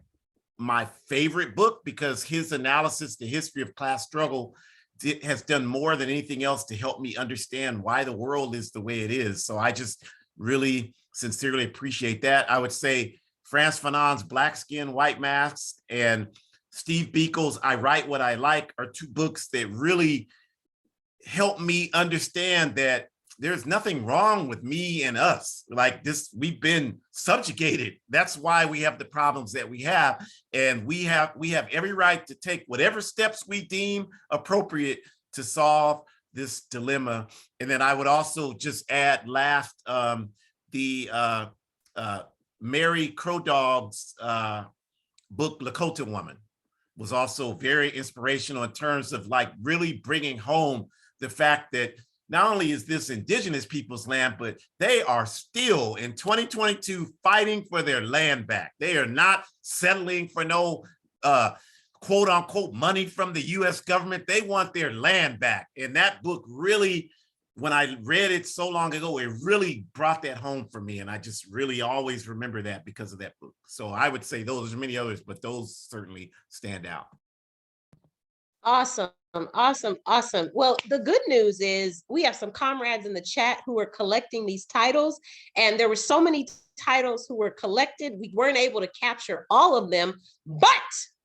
my favorite book, because his analysis, the history of class struggle, has done more than anything else to help me understand why the world is the way it is. So I just really sincerely appreciate that. I would say Frantz Fanon's Black Skin, White Masks and Steve Biko's I Write What I Like are 2 books that really help me understand that there's nothing wrong with me and us. Like this, we've been subjugated. That's why we have the problems that we have. And we have every right to take whatever steps we deem appropriate to solve this dilemma. And then I would also just add last, the Mary Crow Dog's book, Lakota Woman, was also very inspirational in terms of like really bringing home the fact that not only is this indigenous people's land, but they are still in 2022 fighting for their land back. They are not settling for no quote unquote money from the US government. They want their land back. And that book really, when I read it so long ago, it really brought that home for me. And I just really always remember that because of that book. So I would say those are many others, but those certainly stand out. Awesome. Awesome. Awesome. Well, the good news is we have some comrades in the chat who are collecting these titles, and there were so many titles who were collected. We weren't able to capture all of them, but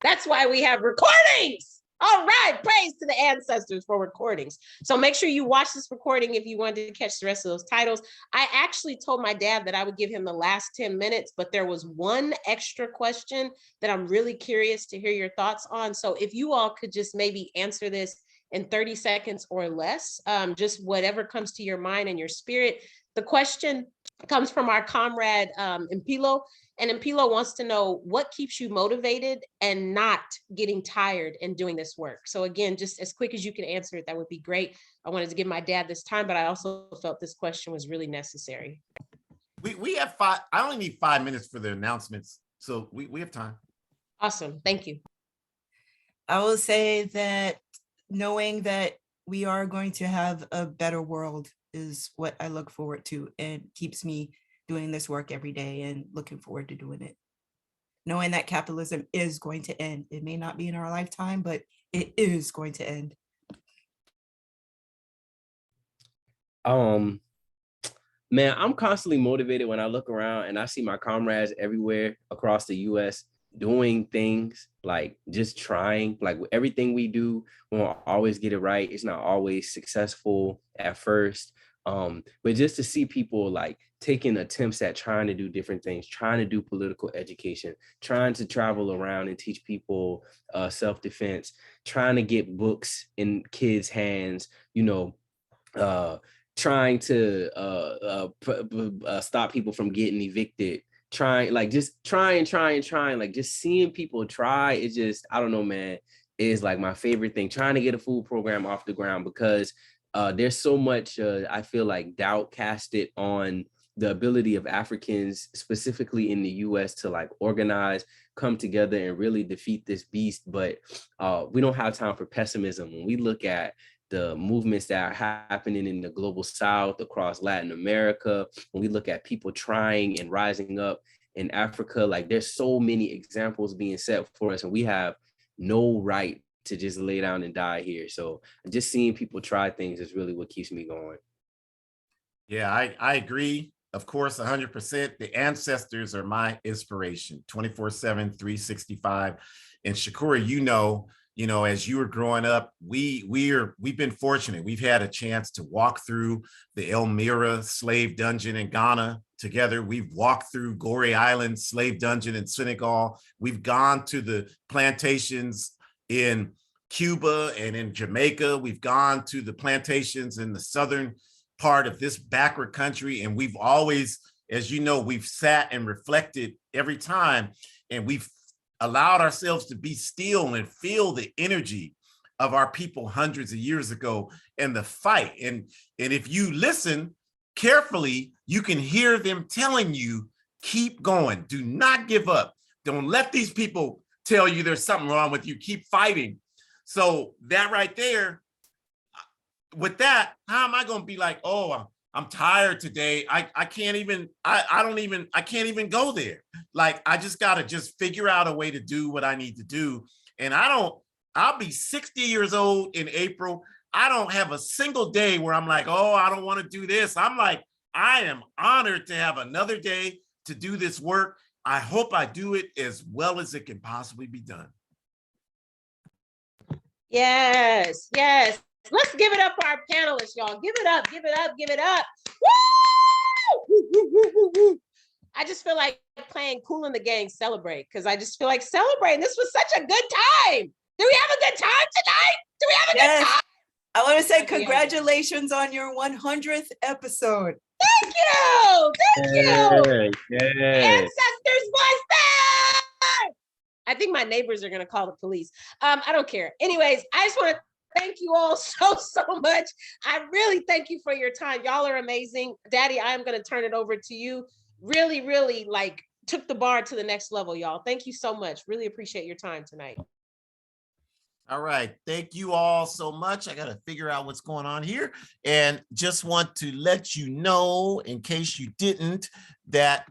that's why we have recordings. All right, praise to the ancestors for recordings. So make sure you watch this recording if you wanted to catch the rest of those titles. I actually told my dad that I would give him the last 10 minutes, but there was one extra question that I'm really curious to hear your thoughts on. So if you all could just maybe answer this in 30 seconds or less, just whatever comes to your mind and your spirit. The question comes from our comrade Impilo. And Impilo wants to know what keeps you motivated and not getting tired in doing this work. So again, just as quick as you can answer it, that would be great. I wanted to give my dad this time, but I also felt this question was really necessary. We have 5, I only need 5 minutes for the announcements. So we have time. Awesome, thank you. I will say that knowing that we are going to have a better world is what I look forward to and keeps me doing this work every day and looking forward to doing it. Knowing that capitalism is going to end. It may not be in our lifetime, but it is going to end. Man, I'm constantly motivated when I look around and I see my comrades everywhere across the US doing things, like just trying. Like everything we do, we won't always get it right. It's not always successful at first. But just to see people like taking attempts at trying to do different things, trying to do political education, trying to travel around and teach people self-defense, trying to get books in kids' hands, you know, trying to stop people from getting evicted, trying like like just seeing people try. It's just, I don't know, man, is like my favorite thing, trying to get a food program off the ground, because there's so much, I feel like, doubt casted on the ability of Africans, specifically in the US, to like organize, come together and really defeat this beast. But we don't have time for pessimism. When we look at the movements that are happening in the global South, across Latin America, when we look at people trying and rising up in Africa, like there's so many examples being set for us, and we have no right to just lay down and die here. So just seeing people try things is really what keeps me going. Yeah, I agree. Of course, 100%. The ancestors are my inspiration, 24/7, 365. And Shukura, you know, as you were growing up, we've been fortunate. We've had a chance to walk through the Elmira slave dungeon in Ghana together. We've walked through Gorée Island slave dungeon in Senegal. We've gone to the plantations in Cuba and in Jamaica. We've gone to the plantations in the southern part of this backward country. And we've always, as you know, we've sat and reflected every time, and we've allowed ourselves to be still and feel the energy of our people hundreds of years ago and the fight. And if you listen carefully, you can hear them telling you, keep going, do not give up. Don't let these people tell you there's something wrong with you, keep fighting. So that right there, with that, how am I going to be like, oh, I'm tired today. I can't even go there. Like, I just got to just figure out a way to do what I need to do. And I'll be 60 years old in April. I don't have a single day where I'm like, oh, I don't want to do this. I'm like, I am honored to have another day to do this work. I hope I do it as well as it can possibly be done. Yes, yes. Let's give it up for our panelists, y'all. Give it up, give it up, give it up. Woo! I just feel like playing Kool and the Gang Celebrate, because I just feel like celebrating. This was such a good time. Do we have a good time tonight? Do we have a good time? I want to say congratulations on your 100th episode. Thank you. Thank you. Yeah. Ancestors Voices. I think my neighbors are going to call the police. I don't care. Anyways, I just want to thank you all so much. I really thank you for your time. Y'all are amazing. Daddy, I am going to turn it over to you. Really, really like took the bar to the next level, y'all. Thank you so much. Really appreciate your time tonight. All right. Thank you all so much. I got to figure out what's going on here. And just want to let you know, in case you didn't, that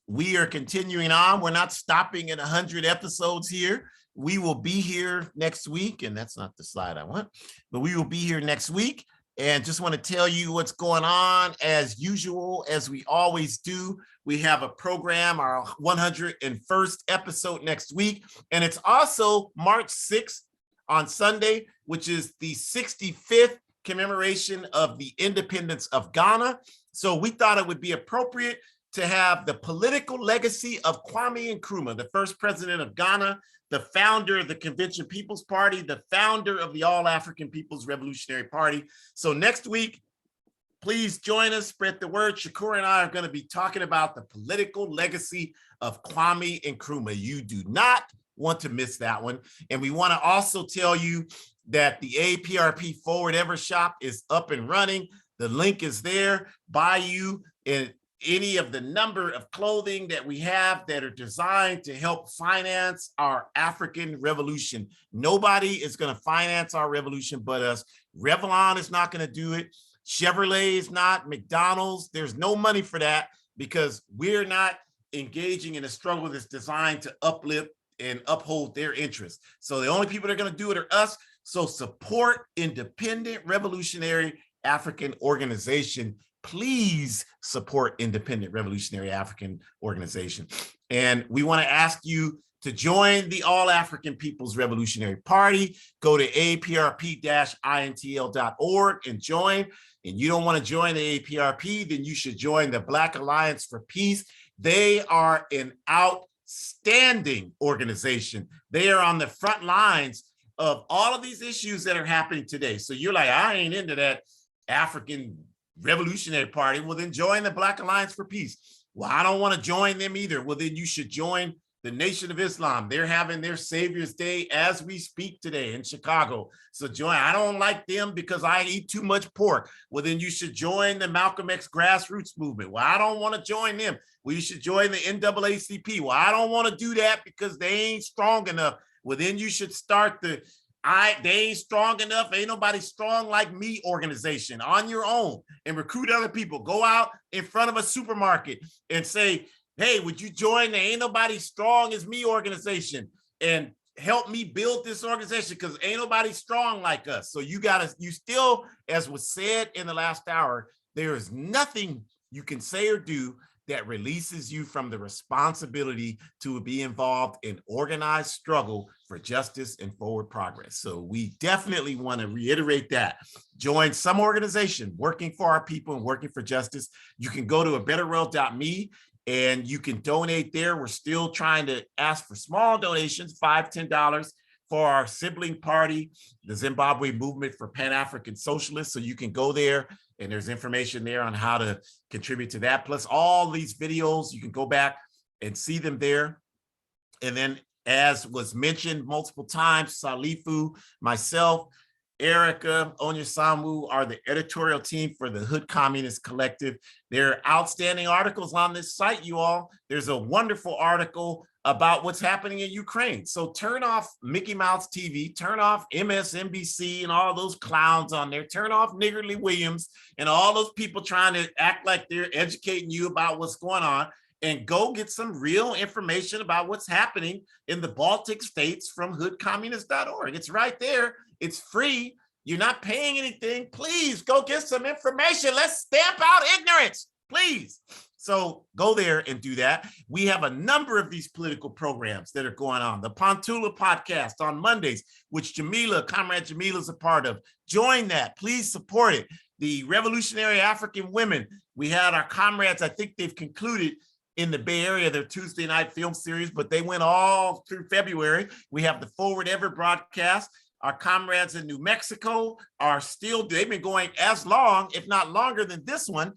we are continuing on. We're not stopping at 100 episodes here. we will be here next week, and that's not the slide I want, but we will be here next week. And just want to tell you what's going on as usual, as we always do. We have a program, our 101st episode next week. And it's also March 6th on Sunday, which is the 65th commemoration of the independence of Ghana. So we thought it would be appropriate to have the political legacy of Kwame Nkrumah, the first president of Ghana, the founder of the Convention People's Party, the founder of the All-African People's Revolutionary Party. So next week, please join us, spread the word. Shukura and I are going to be talking about the political legacy of Kwame Nkrumah. You do not want to miss that one. And we want to also tell you that the APRP Forward Ever Shop is up and running. The link is there. Buy you in any of the number of clothing that we have that are designed to help finance our African revolution. Nobody is going to finance our revolution but us. Revlon is not going to do it. Chevrolet is not. McDonald's, there's no money for that because we're not engaging in a struggle that's designed to uplift and uphold their interests. So the only people that are going to do it are us. So support independent revolutionary African organization. Please support independent revolutionary African organization. And we want to ask you to join the All-African People's Revolutionary Party. Go to aprp-intl.org and join. And you don't want to join the APRP, then you should join the Black Alliance for Peace. They are an outstanding organization. They are on the front lines of all of these issues that are happening today. So you're like, I ain't into that African Revolutionary Party. Well, then join the Black Alliance for Peace. Well, I don't want to join them either. Well, then you should join the Nation of Islam. They're having their Savior's Day as we speak today in Chicago. So join. I don't like them because I eat too much pork. Well, then you should join the Malcolm X grassroots movement. Well, I don't want to join them. Well, you should join the NAACP. Well, I don't want to do that because they ain't strong enough. Well, then you should start the they ain't strong enough. Ain't nobody strong like me organization on your own and recruit other people. Go out in front of a supermarket and say, hey, would you join the Ain't Nobody Strong as Me organization and help me build this organization because ain't nobody strong like us. So you still, as was said in the last hour, there is nothing you can say or do that releases you from the responsibility to be involved in organized struggle for justice and forward progress. So we definitely want to reiterate that. Join some organization working for our people and working for justice. You can go to abetterworld.me and you can donate there. We're still trying to ask for small donations, $5, $10 for our sibling party, the Zimbabwe Movement for Pan-African Socialists. So you can go there and there's information there on how to contribute to that. Plus all these videos, you can go back and see them there. And then as was mentioned multiple times, Salifu, myself, Erica, Onyesamu are the editorial team for the Hood Communist Collective. There are outstanding articles on this site, you all. There's a wonderful article about what's happening in Ukraine. So turn off Mickey Mouse TV, turn off MSNBC and all those clowns on there, turn off Niggerly Williams and all those people trying to act like they're educating you about what's going on, and go get some real information about what's happening in the Baltic states from hoodcommunist.org. It's right there. It's free. You're not paying anything. Please go get some information. Let's stamp out ignorance, please. So go there and do that. We have a number of these political programs that are going on. The Pontula podcast on Mondays, which Comrade Jamila is a part of. Join that. Please support it. The Revolutionary African Women. We had our comrades, I think they've concluded in the Bay Area, their Tuesday night film series, but they went all through February. We have the Forward Ever broadcast. Our comrades in New Mexico are still, they've been going as long, if not longer than this one,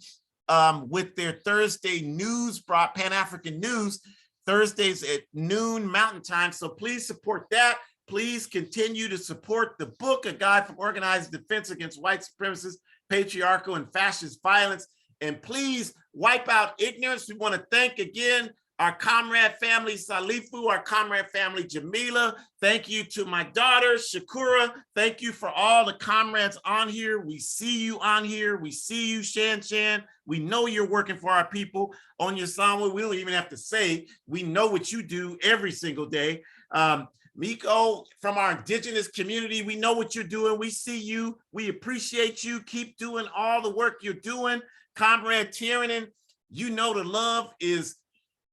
with their Thursday news, Pan-African news, Thursdays at noon Mountain Time. So please support that. Please continue to support the book, A Guide for Organized Defense Against White Supremacist, Patriarchal, and Fascist Violence. And please wipe out ignorance. We want to thank again our comrade family, Salifu, our comrade family, Jamila. Thank you to my daughter, Shukura. Thank you for all the comrades on here. We see you on here. We see you, Shan. We know you're working for our people. On your song, we don't even have to say, we know what you do every single day. Miko, from our indigenous community, we know what you're doing. We see you. We appreciate you. Keep doing all the work you're doing. Comrade Tiernan, you know the love is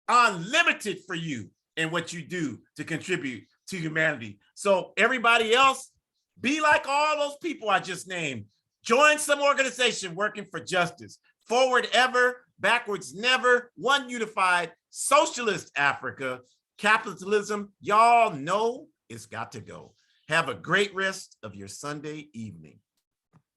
unlimited for you and what you do to contribute to humanity. So everybody else, be like all those people I just named. Join some organization working for justice. Forward ever, backwards never, one unified socialist Africa. Capitalism, y'all know it's got to go. Have a great rest of your Sunday evening.